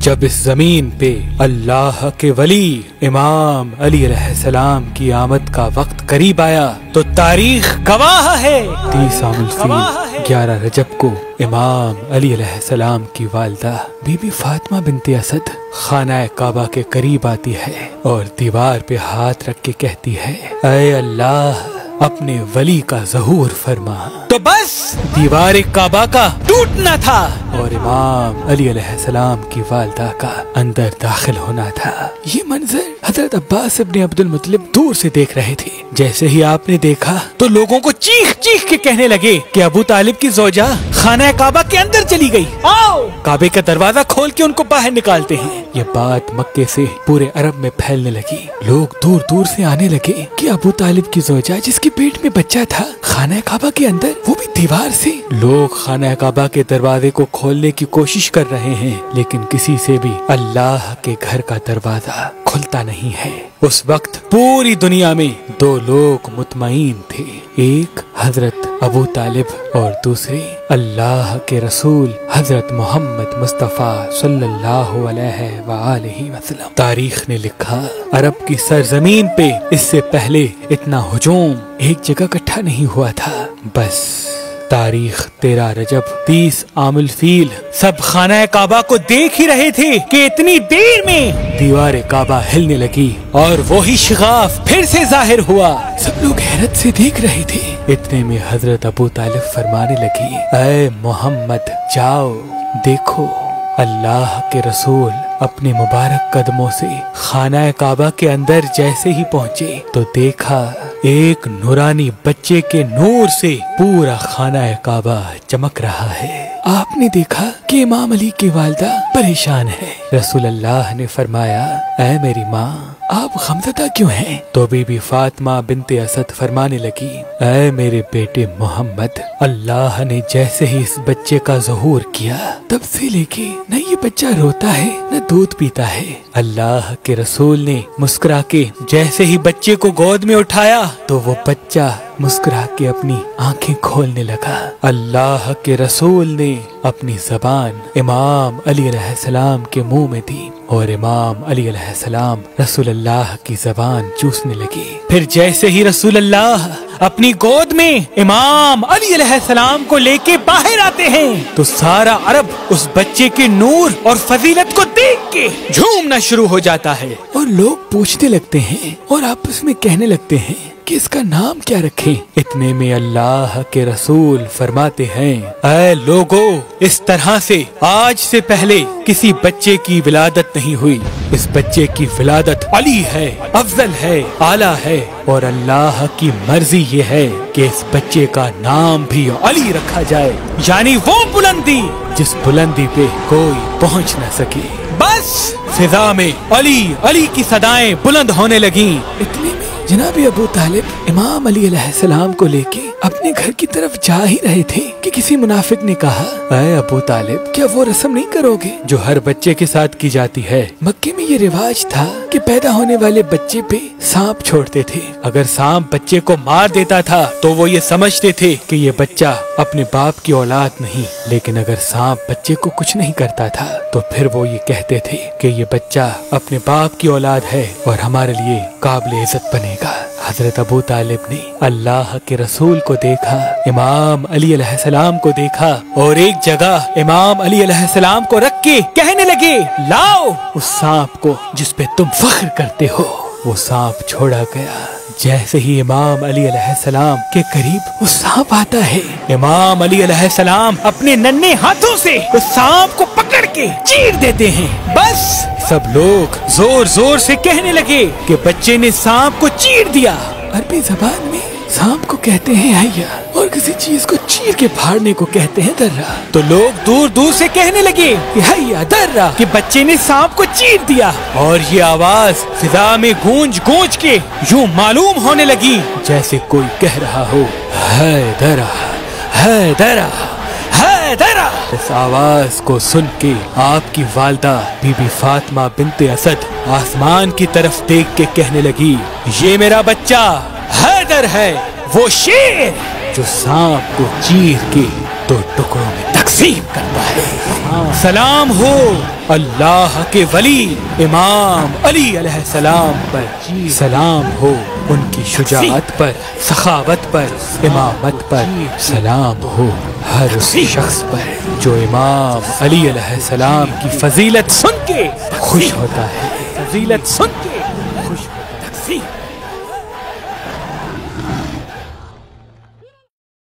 जब इस जमीन पे अल्लाह के वली इमाम अली अलैहिस्सलाम की आमद का वक्त करीब आया तो तारीख गवाह है 30 आमुल फील 11 रजब को इमाम अली अलैहिस्सलाम की वालिदा बीबी फातिमा बिनते असद खाना काबा के करीब आती है और दीवार पे हाथ रख के कहती है, ऐ अल्लाह अपने वली का ज़हूर फरमा। तो बस दीवार काबा का टूटना था और इमाम अली अलैहिस्सलाम की वालिदा का अंदर दाखिल होना था। ये मंजर हजरत अब्बास इब्न अब्दुल मुत्तलिब दूर से देख रहे थे। जैसे ही आपने देखा तो लोगों को चीख चीख के कहने लगे कि अबू तालिब की ज़ौजा खाना काबा के अंदर चली गई, आओ काबे का दरवाजा खोल के उनको बाहर निकालते हैं। ये बात मक्के से पूरे अरब में फैलने लगी। लोग दूर दूर से आने लगे कि अबू तालिब की ज़ौजा जिसकी पेट में बच्चा था खाना काबा के अंदर, वो भी दीवार से। लोग खाना काबा के दरवाजे को खोलने की कोशिश कर रहे हैं लेकिन किसी से भी अल्लाह के घर का दरवाजा खुलता नहीं है। उस वक्त पूरी दुनिया में दो लोग मुतमईन थे, एक हजरत अबू तालिब और दूसरे अल्लाह के रसूल हजरत मोहम्मद मुस्तफ़ा सल्लल्लाहु अलैहि वसल्लम। तारीख ने लिखा, अरब की सरजमीन पे इससे पहले इतना हुजूम एक जगह इकट्ठा नहीं हुआ था। बस तारीख 13 रजब 30 आमुल फील सब खाना काबा को देख ही रहे थे कि इतनी देर में दीवार काबा हिलने लगी और वो ही शिगाफ फिर से जाहिर हुआ। सब लोग हैरत से देख रहे थे। इतने में हजरत अबू तालिब फरमाने लगी, ऐ मोहम्मद जाओ देखो। अल्लाह के रसूल अपने मुबारक कदमों से खाना काबा के अंदर जैसे ही पहुँचे तो देखा एक नूरानी बच्चे के नूर से पूरा खाना काबा चमक रहा है। आपने देखा कि इमाम अली की वालिदा परेशान है। रसूल अल्लाह ने फरमाया, ऐ मेरी माँ आप गमज़दा क्यों हैं? तो बीबी फातिमा बिनते असद फरमाने लगी, ऐ मेरे बेटे मोहम्मद, अल्लाह ने जैसे ही इस बच्चे का ज़हूर किया तब से लेके न ये बच्चा रोता है न दूध पीता है। अल्लाह के रसूल ने मुस्कुरा के जैसे ही बच्चे को गोद में उठाया तो वो बच्चा मुस्कुरा के अपनी आंखें खोलने लगा। अल्लाह के रसूल ने अपनी जबान इमाम अली अलैहिस्सलाम के मुंह में दी और इमाम अली अलैहिस्सलाम रसूल अल्लाह की जबान चूसने लगी। फिर जैसे ही रसूल अल्लाह अपनी गोद में इमाम अली अलैहिस्सलाम को लेके बाहर आते हैं तो सारा अरब उस बच्चे के नूर और फजीलत को देख के झूमना शुरू हो जाता है और लोग पूछने लगते हैं और आपस में कहने लगते हैं कि इसका नाम क्या रखें। इतने में अल्लाह के रसूल फरमाते हैं, ऐ लोगो, इस तरह से आज से पहले किसी बच्चे की विलादत नहीं हुई। इस बच्चे की विलादत अली है, अफजल है, आला है और अल्लाह की मर्जी ये है कि इस बच्चे का नाम भी अली रखा जाए, यानी वो बुलंदी जिस बुलंदी पे कोई पहुंच न सके। बस फिजा में अली अली की सदाएं बुलंद होने लगी। इतने में जनाब अबू तालिब इमाम अली अलैहिस्सलाम को लेके अपने घर की तरफ जा ही रहे थे कि किसी मुनाफिक ने कहा, ऐ अबू तालिब, क्या वो रस्म नहीं करोगे जो हर बच्चे के साथ की जाती है? मक्के में ये रिवाज था कि पैदा होने वाले बच्चे पे सांप छोड़ते थे। अगर सांप बच्चे को मार देता था तो वो ये समझते थे कि ये बच्चा अपने बाप की औलाद नहीं, लेकिन अगर सांप बच्चे को कुछ नहीं करता था तो फिर वो ये कहते थे कि ये बच्चा अपने बाप की औलाद है और हमारे लिए काबिल इज्जत बनेगा। हजरत अबू तालिब ने अल्लाह के रसूल को देखा, इमाम अली अलैहिस्सलाम को देखा और एक जगह इमाम अली अलैहिस्सलाम को रख के कहने लगे, लाओ उस सांप को जिस पे तुम फख्र करते हो। वो सांप छोड़ा गया। जैसे ही इमाम अली अलैहिस्सलाम के करीब वो सांप आता है, इमाम अली अलैहिस्सलाम अपने नन्हे हाथों से उस सांप को पकड़ के चीर देते हैं। बस सब लोग जोर जोर से कहने लगे कि बच्चे ने सांप को चीर दिया। अरबी जबान में सांप को कहते हैं हैया और किसी चीज को चीर के फाड़ने को कहते हैं दर्रा। तो लोग दूर दूर से कहने लगे कि हैया दर्रा, कि बच्चे ने सांप को चीर दिया। और ये आवाज फिजा में गूंज गूंज के यूं मालूम होने लगी जैसे कोई कह रहा हो, है दर्रा, है दर्रा, है दर्रा। इस आवाज को सुन के आपकी वालिदा बीबी फातिमा बिनते असद आसमान की तरफ देख के कहने लगी, ये मेरा बच्चा हैदर है, वो शेर जो सांप को चीर के 2 टुकड़ों में तकसीम करता है। सलाम हो अल्लाह के वली इमाम अली अलैहिस्सलाम पर। सलाम हो उनकी शुजाअत पर, सखावत पर, इमामत पर। सलाम हो हर उस शख्स पर जो इमाम अली अलैहिस्सलाम की फजीलत सुन के खुश होता है, फजीलत सुन के खुश होता है।